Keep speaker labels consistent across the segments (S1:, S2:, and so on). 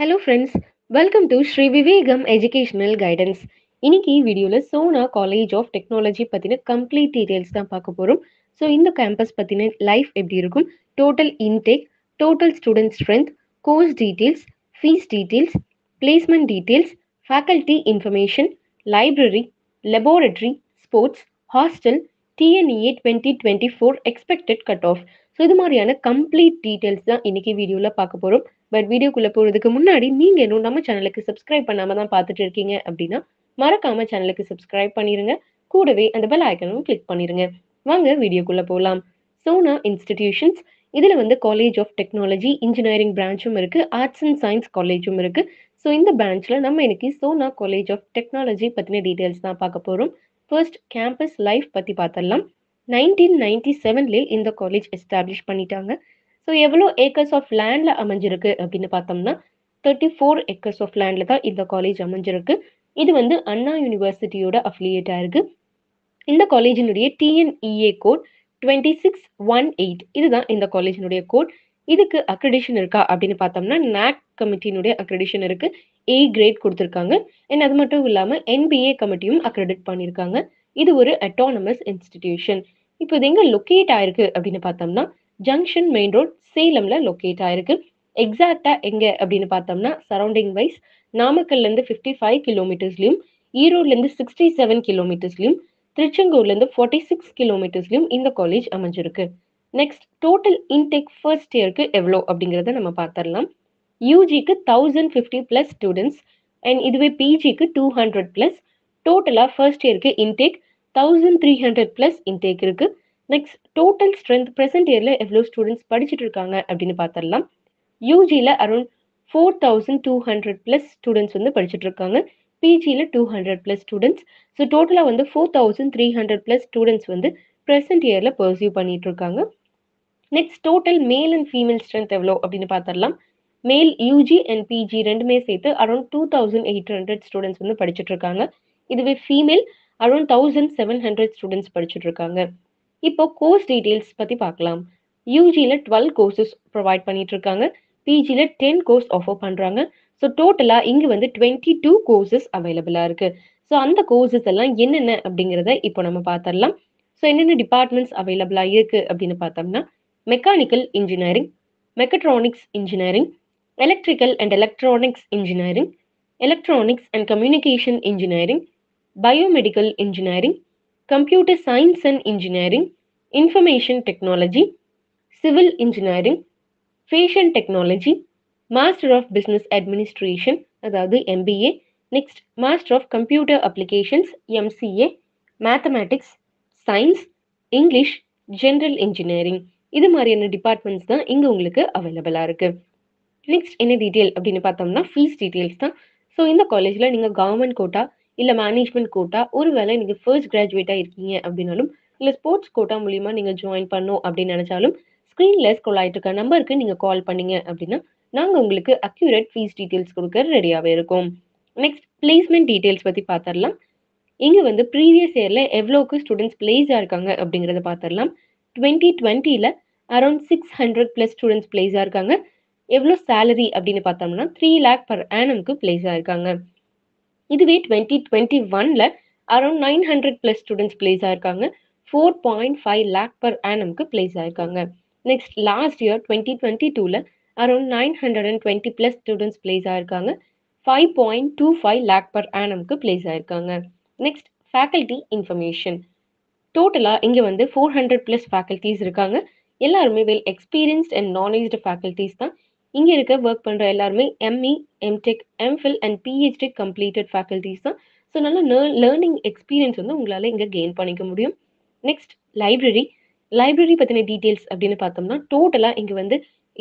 S1: Hello friends, welcome to Sri Vivekam educational guidance. இன்னைக்கு வீடியோவில் Sona college of technology பற்றின கம்ப்ளீட் டீட்டெயில்ஸ் தான் பார்க்க போகிறோம். ஸோ இந்த கேம்பஸ் பற்றின லைஃப் எப்படி இருக்கும், total intake, total student strength, course details, fees details, placement details, faculty information, library, laboratory, sports, hostel, TNEA 2024 expected cut off. So இது மாதிரியான கம்ப்ளீட் டீட்டெயில்ஸ் தான் இன்னைக்கு வீடியோவில் பார்க்க போகிறோம். பட் வீடியோக்குள்ள போறதுக்கு முன்னாடி நீங்க இன்னும் நம்ம சேனலுக்கு சப்ஸ்கிரைப் பண்ணாம தான் பார்த்துட்டு இருக்கீங்க அப்படின்னா மறக்காம சேனலுக்கு சப்ஸ்கிரைப் பண்ணிருங்க. கூடவே அந்த பெல் ஐக்கனும் கிளிக் பண்ணிருங்க. வாங்க வீடியோக்குள்ள போலாம். சோனா இன்ஸ்டிடியூஷன்ஸ், இதுல வந்து காலேஜ் ஆஃப் டெக்னாலஜி இன்ஜினியரிங் பிரான்ச்சும் இருக்கு, ஆர்ட்ஸ் அண்ட் சயின்ஸ் காலேஜும் இருக்கு. ஸோ இந்த பிரான்ச்ல நம்ம இன்னைக்கு சோனா காலேஜ் ஆஃப் டெக்னாலஜி பத்தின டீடைல்ஸ் தான் பார்க்க போறோம். ஃபர்ஸ்ட் கேம்பஸ் லைஃப் பத்தி பார்த்தரலாம். 1997 இந்த காலேஜ் எஸ்டாப்ளிஷ் பண்ணிட்டாங்க. ஸோ எவ்வளோ ஏக்கர்ஸ் ஆஃப் லேண்டில் அமைஞ்சிருக்கு அப்படின்னு பார்த்தோம்னா 34 ஏக்கர்ஸ் ஆஃப் லேண்டில் தான் இந்த காலேஜ் அமைஞ்சிருக்கு. இது வந்து அண்ணா யூனிவர்சிட்டியோட அஃபிலியேட் ஆயிருக்கு. இந்த காலேஜினுடைய டிஎன்இஏ கோட் 2618, இதுதான் இந்த காலேஜினுடைய கோட். இதுக்கு அக்ரெடிஷன் இருக்கா அப்படின்னு பார்த்தோம்னா நாக் கமிட்டியினுடைய அக்ரெடிஷன் இருக்கு, ஏ கிரேட் கொடுத்துருக்காங்க. அண்ட் அது மட்டும் இல்லாமல் என்பிஏ கமிட்டியும் அக்ரெடிட் பண்ணியிருக்காங்க. இது ஒரு அட்டானமஸ் இன்ஸ்டிடியூஷன். இப்போ இது எங்கே லொக்கேட் ஆயிருக்கு அப்படின்னு பார்த்தோம்னா ஜங்ஷன் மெயின் ரோட், சேலம்ல லொக்கேட் ஆயிருக்கு. எக்ஸாக்டா எங்க அப்படின்னு பார்த்தோம்னா சரௌண்டிங் வைஸ் நாமக்கல்லேருந்து 55 கிலோமீட்டர்ஸ்லையும், ஈரோட்லேருந்து 67 கிலோமீட்டர்ஸ்லையும், திருச்செங்கூர்லேருந்து 46 கிலோமீட்டர்ஸ்லையும் இந்த காலேஜ் அமைஞ்சிருக்கு. நெக்ஸ்ட் டோட்டல் இன்டேக் ஃபர்ஸ்ட் இயருக்கு எவ்வளோ அப்படிங்கிறத நம்ம பார்த்துடலாம். யூஜிக்கு 1050 ப்ளஸ் ஸ்டூடெண்ட்ஸ் அண்ட் இதுவே பிஜிக்கு 200 ப்ளஸ். டோட்டலாக ஃபர்ஸ்ட் இயருக்கு இன்டேக் 1300 ப்ளஸ் இன்டேக் இருக்கு. நெக்ஸ்ட் டோட்டல் ஸ்ட்ரென்த் ப்ரெசென்ட் இயரில் எவ்வளோ ஸ்டூடெண்ட்ஸ் படிச்சுட்டு இருக்காங்க அப்படின்னு பார்த்துடலாம். யூஜியில் அரௌண்ட் 4200 ப்ளஸ் ஸ்டூடெண்ட்ஸ் வந்து படிச்சுட்டு இருக்காங்க. பிஜியில் 200 ப்ளஸ் ஸ்டூடெண்ட்ஸ். ஸோ டோட்டலாக வந்து 4300 ப்ளஸ் ஸ்டூடெண்ட்ஸ் வந்து ப்ரெசென்ட் இயரில் பர்சியூ பண்ணிட்டு இருக்காங்க. Next total male and female strength எவ்வளோ அப்படின்னு பார்த்துடலாம். மேல் யூஜி அண்ட் பிஜி ரெண்டுமே சேர்த்து அரௌண்ட் 2800 ஸ்டூடெண்ட்ஸ் வந்து படிச்சுட்டு இருக்காங்க. இதுவே ஃபீமேல் அரௌண்ட் 1700 ஸ்டூடெண்ட்ஸ் படிச்சுட்டு இருக்காங்க. இப்போ கோர்ஸ் டீடைல்ஸ் பற்றி பார்க்கலாம். யூஜியில் 12 கோர்சஸ் ப்ரொவைட் பண்ணிட்டு இருக்காங்க, பிஜியில் 10 கோர்ஸ் ஆஃபர் பண்ணுறாங்க. ஸோ டோட்டலாக இங்கே வந்து 22 கோர்சஸ் அவைலபிளாக இருக்குது. ஸோ அந்த கோர்சஸ் எல்லாம் என்னென்ன அப்படிங்கிறத இப்போ நம்ம பார்த்துடலாம். ஸோ என்னென்ன டிபார்ட்மெண்ட்ஸ் அவைலபிளாக இருக்குது அப்படின்னு பார்த்தோம்னா mechanical engineering, mechatronics engineering, electrical and electronics engineering, electronics and communication engineering, biomedical engineering, computer science and engineering, information technology, civil engineering, fashion technology, master of business administration அதாவது MBA, next master of computer applications MCA, mathematics, science, English, general engineering, இது மாதிரியான departments தான் இங்கே உங்களுக்கு அவைலபிளாக இருக்குது. Next என்ன detail அப்படின்னு பார்த்தோம்னா ஃபீஸ் டீட்டெயில்ஸ் தான். ஸோ இந்த காலேஜில் நீங்கள் கவர்மெண்ட் கோட்டா இல்லை மேனேஜ்மெண்ட் கோட்டா, ஒருவேளை நீங்கள் ஃபர்ஸ்ட் கிராஜுவேட்டாக இருக்கீங்க அப்படின்னாலும், இல்லை ஸ்போர்ட்ஸ் கோட்டா மூலிமா நீங்கள் ஜாயின் பண்ணணும் அப்படின்னு நினச்சாலும் ஸ்க்ரீனில் ஸ்க்ரோல் ஆகிட்டு இருக்க நம்பருக்கு நீங்கள் கால் பண்ணீங்க அப்படின்னா நாங்கள் உங்களுக்கு அக்யூரேட் ஃபீஸ் டீட்டெயில்ஸ் கொடுக்க ரெடியாகவே இருக்கோம். நெக்ஸ்ட் பிளேஸ்மெண்ட் டீட்டெயில்ஸ் பற்றி பார்த்துடலாம். இங்கே வந்து ப்ரீவியஸ் இயரில் எவ்வளோக்கு ஸ்டூடெண்ட்ஸ் பிளேஸாக இருக்காங்க அப்படிங்கிறத பார்த்துடலாம். 2020 அரௌண்ட் 600 ப்ளஸ் ஸ்டூடெண்ட்ஸ் பிளேஸாக இருக்காங்க. எவ்வளோ சேலரி அப்படின்னு பார்த்தோம்னா 3 லேக் பர் ஆனம்க்கு பிளேஸ் ஆயிருக்காங்க. இதுவே 2021 அரௌண்ட் 900 ப்ளஸ் ஸ்டூடெண்ட்ஸ் பிளேஸ் ஆயிருக்காங்க. 4.5 லேக் பர் ஆனம்க்கு பிளேஸ் ஆயிருக்காங்க. Next last year 2022 around 920 plus students placed ஆயிருக்காங்க. 5.25 லேக் பர் ஆனம்க்கு பிளேஸ் ஆயிருக்காங்க. Next faculty information. டோட்டலாக இங்கே வந்து 400 ப்ளஸ் ஃபேக்கல்ட்டிஸ் இருக்காங்க. எல்லாருமே well experienced and knowledged faculties தான். இங்கே இருக்க ஒர்க் பண்ணுற எல்லாருமே ME, MTech, MPhil and PhD completed faculties தான். ஸோ நல்ல லேர்னிங் எக்ஸ்பீரியன்ஸ் வந்து உங்களால் இங்கே கெயின் பண்ணிக்க முடியும். Next library. லைப்ரரி பற்றின டீட்டெயில்ஸ் அப்படின்னு பார்த்தோம்னா டோட்டலாக இங்கே வந்து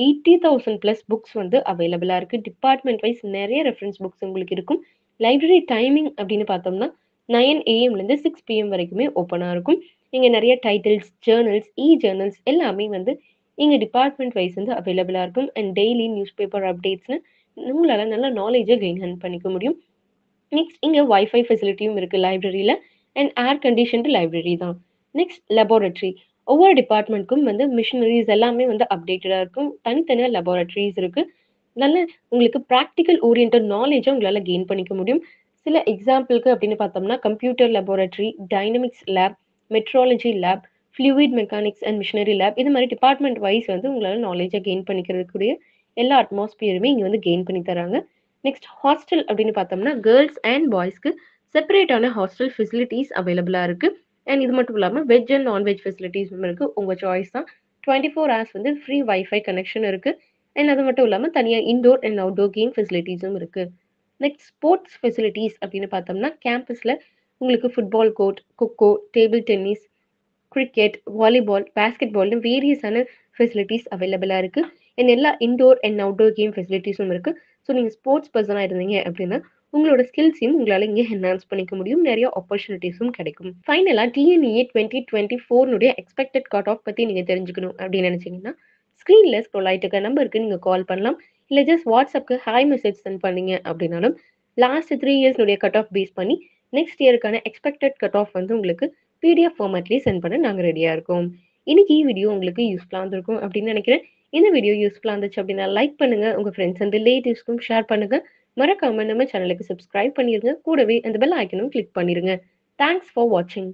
S1: 80,000 ப்ளஸ் புக்ஸ் வந்து அவைலபிளாக இருக்குது. டிபார்ட்மெண்ட் வைஸ் நிறைய ரெஃபரன்ஸ் புக்ஸ் உங்களுக்கு இருக்கும். லைப்ரரி டைமிங் அப்படின்னு பார்த்தோம்னா 9 AM to 6 PM வரைக்குமே ஓப்பனாக இருக்கும். இங்கே நிறைய டைட்டில்ஸ், ஜேர்னல்ஸ், ஜேர்னல்ஸ் எல்லாமே வந்து இங்கே டிபார்ட்மெண்ட் வைஸ் வந்து அவைலபிளாக இருக்கும். அண்ட் டெய்லி நியூஸ் பேப்பர் அப்டேட்ஸ்னு உங்களால் நல்ல நாலேஜை கெயின் பண்ணிக்க முடியும். நெக்ஸ்ட் இங்கே வைஃபை ஃபெசிலிட்டியும் இருக்குது லைப்ரரியில். அண்ட் ஏர் கண்டிஷன்டு லைப்ரரி தான். Next laboratory. ஒவ்வொரு டிபார்ட்மெண்ட்க்கும் வந்து மிஷினரிஸ் எல்லாமே வந்து அப்டேட்டடாக இருக்கும். தனித்தனியாக லெபார்டரிஸ் இருக்குது. நல்ல உங்களுக்கு பிராக்டிகல் ஓரியன்டட் நாலேஜ உங்களால கெயின் பண்ணிக்க முடியும். சில எக்ஸாம்பிள்க்கு அப்படின்னு பார்த்தோம்னா, computer laboratory, dynamics lab, metrology lab, fluid mechanics and machinery lab இது மாரி டிபார்ட்மெண்ட் வைஸ் வந்து உங்களால நாலேஜ கெயின் பண்ணிக்கிறதுக்குரிய எல்லா அட்மாஸ்பியருமே இங்க வந்து கெயின் பண்ணி தராங்க. நெக்ஸ்ட் ஹாஸ்டல் அப்படின்னு பார்த்தோம்னா, கேர்ல்ஸ் அண்ட் பாய்ஸ்க்கு செப்பரேட்டான ஹாஸ்டல் ஃபெசிலிட்டீஸ் அவைலபிளா இருக்கு. அண்ட் இது மட்டும் இல்லாம வெஜ் அண்ட் நான்வெஜ் ஃபெசிலிட்டீஸும் இருக்கு. உங்க சாய்ஸ் தான். 24 ஹார்ஸ் வந்து ஃப்ரீ வைஃபை கனெக்ஷன் இருக்கு. அண்ட் அது மட்டும் இல்லாம தனியா இன்டோர் அண்ட் அவுட்டோர் கேம் ஃபெசிலிட்டீஸும் இருக்கு. நெக்ஸ்ட் ஸ்போர்ட்ஸ் ஃபெசிலிட்டீஸ் அப்படின்னு பார்த்தோம்னா, கேம்பஸ்ல உங்களுக்கு football court, kho kho, table tennis, cricket, volleyball, basket பால்னு வேரியஸான ஃபெசிலிட்டீஸ் அவைலபிளா இருக்கு. அண்ட் எல்லா இன்டோர் அண்ட் அவுட்டோர் கேம் ஃபெசிலிட்டீஸும் இருக்கு. ஸோ நீங்க ஸ்போர்ட்ஸ் பெர்சனா இருந்தீங்க அப்படின்னா, உங்களோட ஸ்கில்ஸையும் உங்களால இங்க என்ஹான்ஸ் பண்ணிக்க முடியும். நெறைய ஆப்பர்ச்சுனிட்டீஸும் கிடைக்கும். ஃபைனலா டிஎன்இஏ 2024 எக்ஸ்பெக்டட் கட் ஆஃப் பத்தி நீங்க தெரிஞ்சுக்கணும் அப்படின்னு நினைச்சீங்கன்னா, ஸ்க்ரீன்ல ஸ்க்ரோல் ஆயிட்டு இருக்க நம்பருக்கு நீங்க கால் பண்ணலாம். இல்ல ஜஸ்ட் வாட்ஸ்அப்க்கு ஹாய் மெசேஜ் சென்ட் பண்ணீங்க அப்படின்னாலும், லாஸ்ட் 3 இயர்ஸ்னுடைய கட் ஆஃப் பேஸ் பண்ணி நெக்ஸ்ட் இயருக்கான எக்ஸ்பெக்டட் கட் ஆஃப் வந்து உங்களுக்கு பிடிஎஃப் ஃபார்மேட்லயே சென்ட் பண்ண நாங்க ரெடியா இருக்கோம். இன்னைக்கு வீடியோ உங்களுக்கு யூஸ்ஃபுல்லா இருந்திருக்கும் அப்படின்னு நினைக்கிறேன். இந்த வீடியோ யூஸ்ஃபுல்லா இருந்துச்சு அப்படின்னா லைக் பண்ணுங்க. உங்க ஃப்ரெண்ட்ஸ் அண்ட் ரிலேட்டிவ்ஸ்க்கும் ஷேர் பண்ணுங்க. மறக்காம நம்ம சேனலுக்கு சப்ஸ்கிரைப் பண்ணிருங்க. கூடவே அந்த பெல் ஐக்கனும் கிளிக் பண்ணிருங்க. தேங்க்ஸ் ஃபார் வாட்சிங்.